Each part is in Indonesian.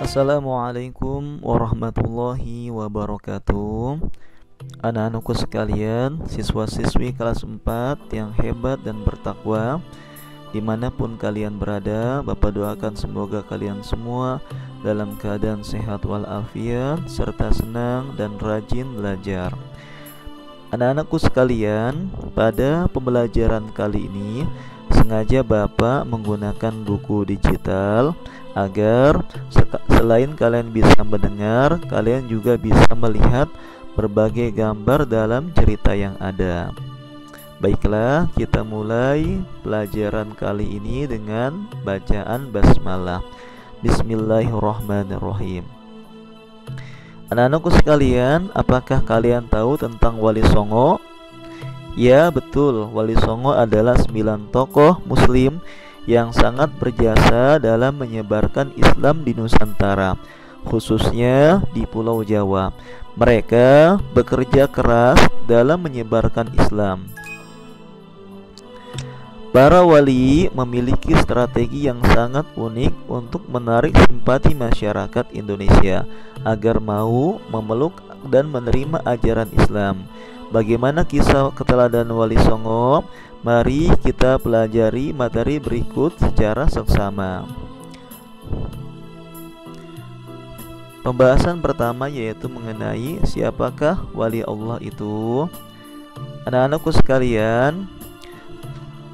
Assalamualaikum warahmatullahi wabarakatuh. Anak-anakku sekalian, siswa-siswi kelas 4 yang hebat dan bertakwa, dimanapun kalian berada, Bapak doakan semoga kalian semua dalam keadaan sehat walafiat serta senang dan rajin belajar. Anak-anakku sekalian, pada pembelajaran kali ini sengaja Bapak menggunakan buku digital agar selain kalian bisa mendengar, kalian juga bisa melihat berbagai gambar dalam cerita yang ada. Baiklah, kita mulai pelajaran kali ini dengan bacaan basmalah. Bismillahirrahmanirrahim. Anak-anakku sekalian, apakah kalian tahu tentang Wali Songo? Ya, betul. Wali Songo adalah 9 tokoh muslim yang sangat berjasa dalam menyebarkan Islam di Nusantara, khususnya di Pulau Jawa. Mereka bekerja keras dalam menyebarkan Islam. Para wali memiliki strategi yang sangat unik untuk menarik simpati masyarakat Indonesia agar mau memeluk dan menerima ajaran Islam. Bagaimana kisah keteladanan Wali Songo? Mari kita pelajari materi berikut secara seksama. Pembahasan pertama yaitu mengenai siapakah wali Allah itu. Anak-anakku sekalian,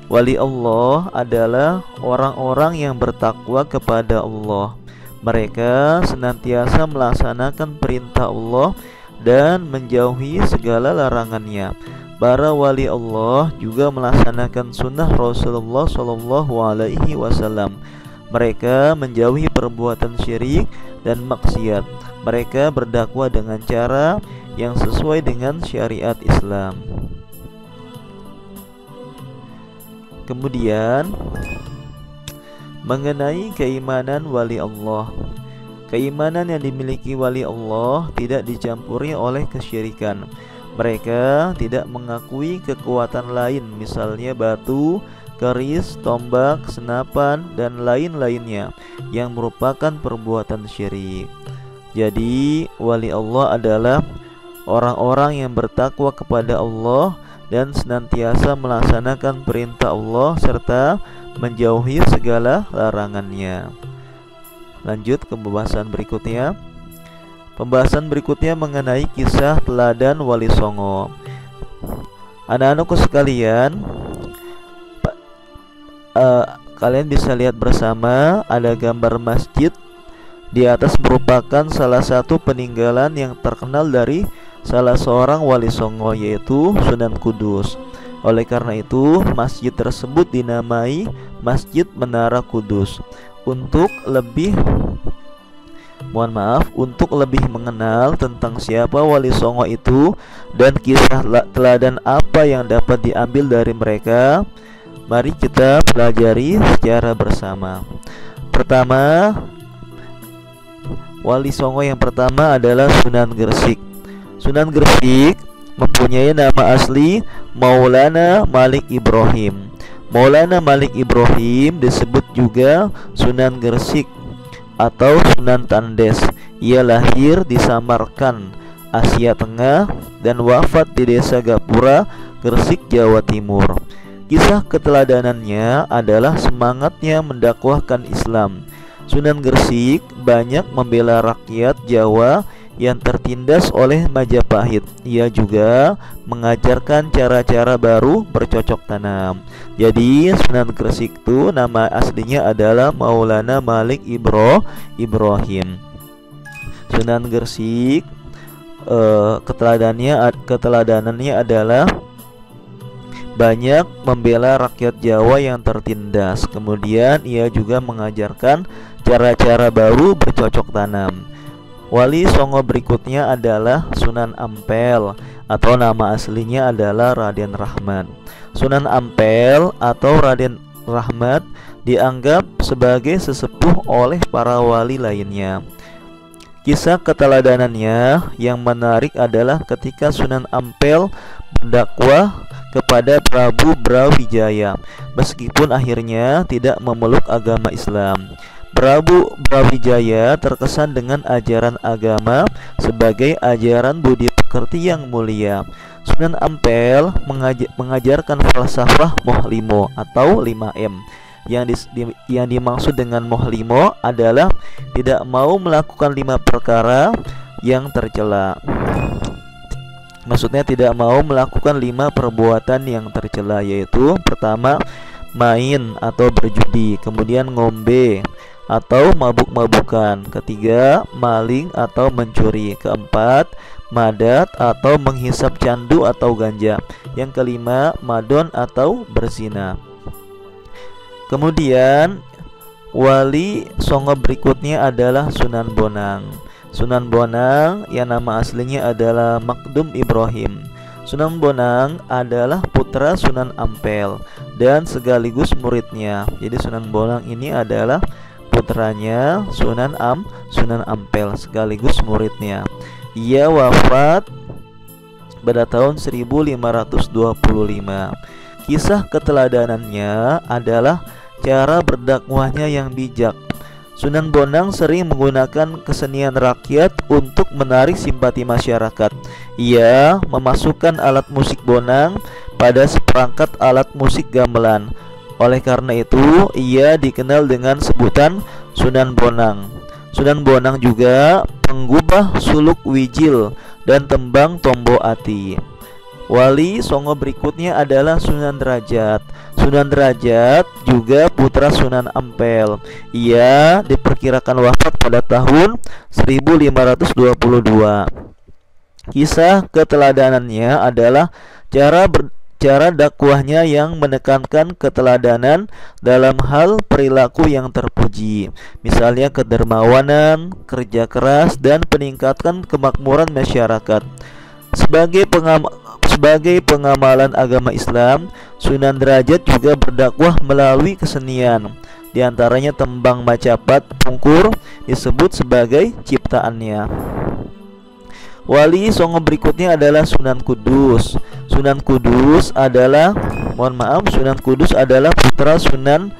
wali Allah adalah orang-orang yang bertakwa kepada Allah. Mereka senantiasa melaksanakan perintah Allah dan menjauhi segala larangannya. Para wali Allah juga melaksanakan sunnah Rasulullah SAW. Mereka menjauhi perbuatan syirik dan maksiat. Mereka berdakwah dengan cara yang sesuai dengan syariat Islam. Kemudian mengenai keimanan wali Allah. Keimanan yang dimiliki wali Allah tidak dicampuri oleh kesyirikan. Mereka tidak mengakui kekuatan lain, misalnya batu, keris, tombak, senapan, dan lain-lainnya yang merupakan perbuatan syirik. Jadi, wali Allah adalah orang-orang yang bertakwa kepada Allah dan senantiasa melaksanakan perintah Allah serta menjauhi segala larangannya. Lanjut ke pembahasan berikutnya. Pembahasan berikutnya mengenai kisah teladan Wali Songo. Anak-anakku sekalian, kalian bisa lihat bersama ada gambar masjid. Di atas merupakan salah satu peninggalan yang terkenal dari salah seorang Wali Songo, yaitu Sunan Kudus. Oleh karena itu, masjid tersebut dinamai Masjid Menara Kudus. Untuk lebih mengenal tentang siapa Wali Songo itu dan kisah teladan apa yang dapat diambil dari mereka, mari kita pelajari secara bersama. Pertama, Wali Songo yang pertama adalah Sunan Gresik. Sunan Gresik mempunyai nama asli Maulana Malik Ibrahim. Maulana Malik Ibrahim disebut juga Sunan Gresik atau Sunan Tandes. Ia lahir di Samarkand, Asia Tengah, dan wafat di desa Gapura, Gresik, Jawa Timur. Kisah keteladanannya adalah semangatnya mendakwahkan Islam. Sunan Gresik banyak membela rakyat Jawa yang tertindas oleh Majapahit. Ia juga mengajarkan cara-cara baru bercocok tanam. Jadi Sunan Gresik itu nama aslinya adalah Maulana Malik Ibrahim. Sunan Gresik keteladanannya adalah banyak membela rakyat Jawa yang tertindas. Kemudian ia juga mengajarkan cara-cara baru bercocok tanam. Wali Songo berikutnya adalah Sunan Ampel atau nama aslinya adalah Raden Rahmat. Sunan Ampel atau Raden Rahmat dianggap sebagai sesepuh oleh para wali lainnya. Kisah keteladanannya yang menarik adalah ketika Sunan Ampel berdakwah kepada Prabu Brawijaya, meskipun akhirnya tidak memeluk agama Islam. Prabu Brawijaya terkesan dengan ajaran agama sebagai ajaran budi pekerti yang mulia. Sunan Ampel mengajarkan falsafah Mohlimo atau 5M. Yang dimaksud dengan Mohlimo adalah tidak mau melakukan 5 perkara yang tercela. Maksudnya tidak mau melakukan 5 perbuatan yang tercela, yaitu pertama, main atau berjudi, kemudian ngombe atau mabuk-mabukan, ketiga, maling atau mencuri, keempat, madat atau menghisap candu atau ganja, yang kelima, madon atau berzina. Kemudian wali songo berikutnya adalah Sunan Bonang. Sunan Bonang yang nama aslinya adalah Makdum Ibrahim. Sunan Bonang adalah putra Sunan Ampel dan sekaligus muridnya. Jadi Sunan Bonang ini adalah putranya Sunan Ampel sekaligus muridnya. Ia wafat pada tahun 1525. Kisah keteladanannya adalah cara berdakwahnya yang bijak. Sunan Bonang sering menggunakan kesenian rakyat untuk menarik simpati masyarakat. Ia memasukkan alat musik bonang pada seperangkat alat musik gamelan. Oleh karena itu, ia dikenal dengan sebutan Sunan Bonang. Sunan Bonang juga penggubah suluk wijil dan tembang tombo ati. Wali songo berikutnya adalah Sunan Derajat. Sunan Derajat juga putra Sunan Ampel. Ia diperkirakan wafat pada tahun 1522. Kisah keteladanannya adalah cara dakwahnya yang menekankan keteladanan dalam hal perilaku yang terpuji, misalnya kedermawanan, kerja keras, dan peningkatan kemakmuran masyarakat. Sebagai pengamalan agama Islam, Sunan Derajat juga berdakwah melalui kesenian. Di antaranya tembang macapat pungkur disebut sebagai ciptaannya. Wali songo berikutnya adalah Sunan Kudus. Sunan Kudus adalah putra Sunan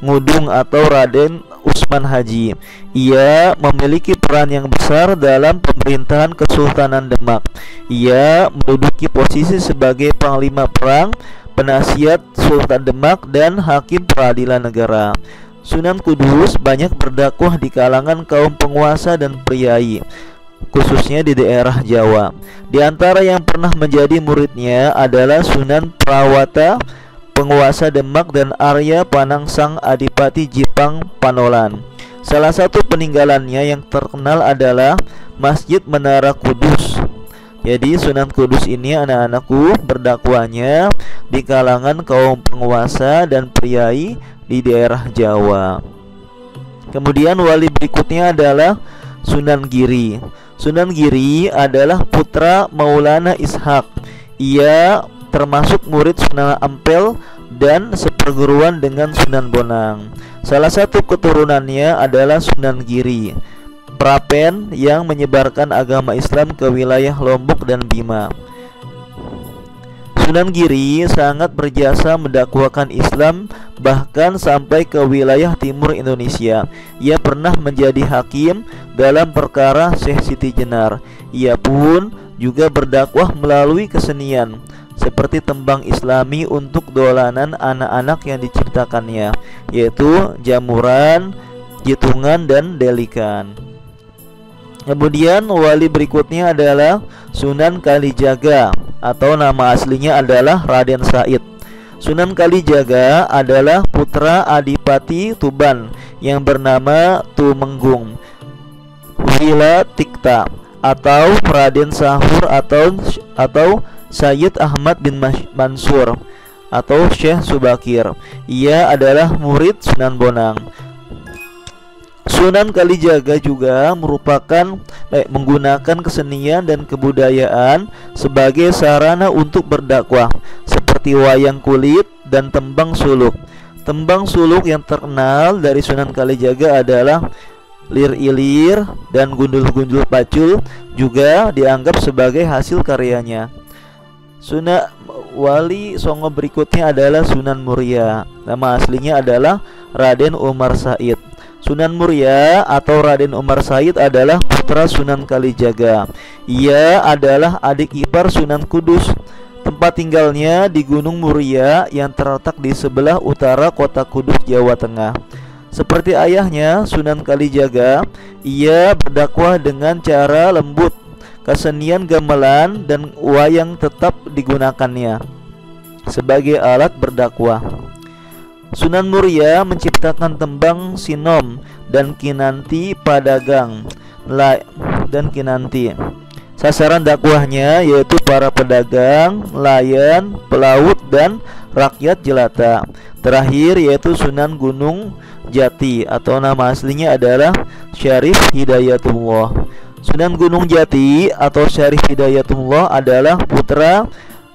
Ngudung atau Raden Usman Haji. Ia memiliki peran yang besar dalam pemerintahan Kesultanan Demak. Ia menduduki posisi sebagai panglima perang, penasihat Sultan Demak, dan hakim peradilan negara. Sunan Kudus banyak berdakwah di kalangan kaum penguasa dan priai, khususnya di daerah Jawa. Di antara yang pernah menjadi muridnya adalah Sunan Prawata, penguasa Demak, dan Arya Panangsang Adipati Jipang Panolan. Salah satu peninggalannya yang terkenal adalah Masjid Menara Kudus. Jadi Sunan Kudus ini anak-anakku berdakwahnya di kalangan kaum penguasa dan priai di daerah Jawa. Kemudian wali berikutnya adalah Sunan Giri. Sunan Giri adalah putra Maulana Ishak. Ia termasuk murid Sunan Ampel dan seperguruan dengan Sunan Bonang. Salah satu keturunannya adalah Sunan Giri, Prapen yang menyebarkan agama Islam ke wilayah Lombok dan Bima. Sunan Giri sangat berjasa mendakwahkan Islam bahkan sampai ke wilayah timur Indonesia. Ia pernah menjadi hakim dalam perkara Syekh Siti Jenar. Ia pun juga berdakwah melalui kesenian seperti tembang Islami untuk dolanan anak-anak yang diciptakannya, yaitu jamuran, jitungan, dan delikan. Kemudian wali berikutnya adalah Sunan Kalijaga atau nama aslinya adalah Raden Said. Sunan Kalijaga adalah putra Adipati Tuban yang bernama Tumenggung Wila Tikta atau Raden Sahur atau Sayyid Ahmad bin Mansur atau Syekh Subakir. Ia adalah murid Sunan Bonang. Sunan Kalijaga juga menggunakan kesenian dan kebudayaan sebagai sarana untuk berdakwah, seperti wayang kulit dan tembang suluk. Tembang suluk yang terkenal dari Sunan Kalijaga adalah Lir Ilir dan Gundul-Gundul Pacul, juga dianggap sebagai hasil karyanya. Wali songo berikutnya adalah Sunan Muria. Nama aslinya adalah Raden Umar Said. Sunan Muria atau Raden Umar Said adalah putra Sunan Kalijaga. Ia adalah adik ipar Sunan Kudus. Tempat tinggalnya di Gunung Muria yang terletak di sebelah utara kota Kudus, Jawa Tengah. Seperti ayahnya, Sunan Kalijaga, ia berdakwah dengan cara lembut. Kesenian gamelan dan wayang tetap digunakannya sebagai alat berdakwah. Sunan Muria menciptakan tembang sinom dan kinanti padagang dan kinanti. Sasaran dakwahnya yaitu para pedagang, nelayan, pelaut, dan rakyat jelata. Terakhir yaitu Sunan Gunung Jati atau nama aslinya adalah Syarif Hidayatullah. Sunan Gunung Jati atau Syarif Hidayatullah adalah putra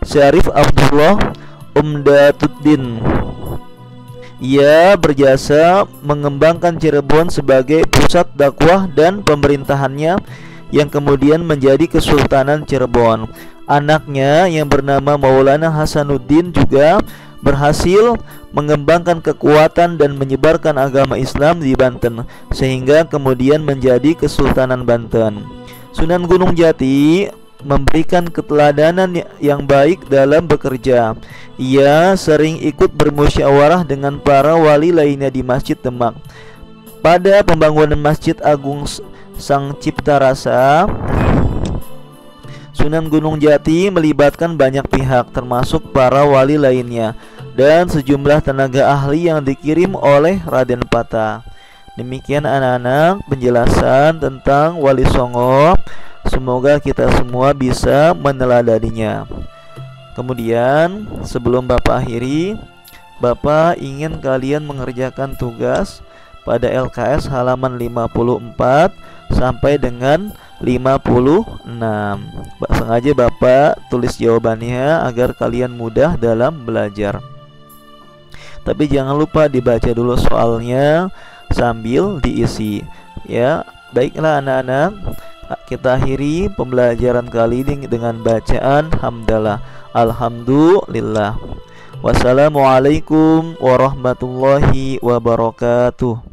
Syarif Abdullah Umdatuddin. Ia berjasa mengembangkan Cirebon sebagai pusat dakwah dan pemerintahannya yang kemudian menjadi Kesultanan Cirebon. Anaknya yang bernama Maulana Hasanuddin juga berhasil mengembangkan kekuatan dan menyebarkan agama Islam di Banten sehingga kemudian menjadi Kesultanan Banten. Sunan Gunung Jati memberikan keteladanan yang baik dalam bekerja. Ia sering ikut bermusyawarah dengan para wali lainnya di Masjid Demak. Pada pembangunan Masjid Agung Sang Cipta Rasa, Sunan Gunung Jati melibatkan banyak pihak termasuk para wali lainnya dan sejumlah tenaga ahli yang dikirim oleh Raden Pata. Demikian anak-anak penjelasan tentang Wali Songo. Semoga kita semua bisa meneladaninya. Kemudian sebelum Bapak akhiri, Bapak ingin kalian mengerjakan tugas pada LKS halaman 54 sampai dengan 56. Sengaja Bapak tulis jawabannya agar kalian mudah dalam belajar. Tapi jangan lupa dibaca dulu soalnya sambil diisi. Ya, baiklah anak-anak, kita akhiri pembelajaran kali ini dengan bacaan hamdalah. Alhamdulillah. Wassalamualaikum warahmatullahi wabarakatuh.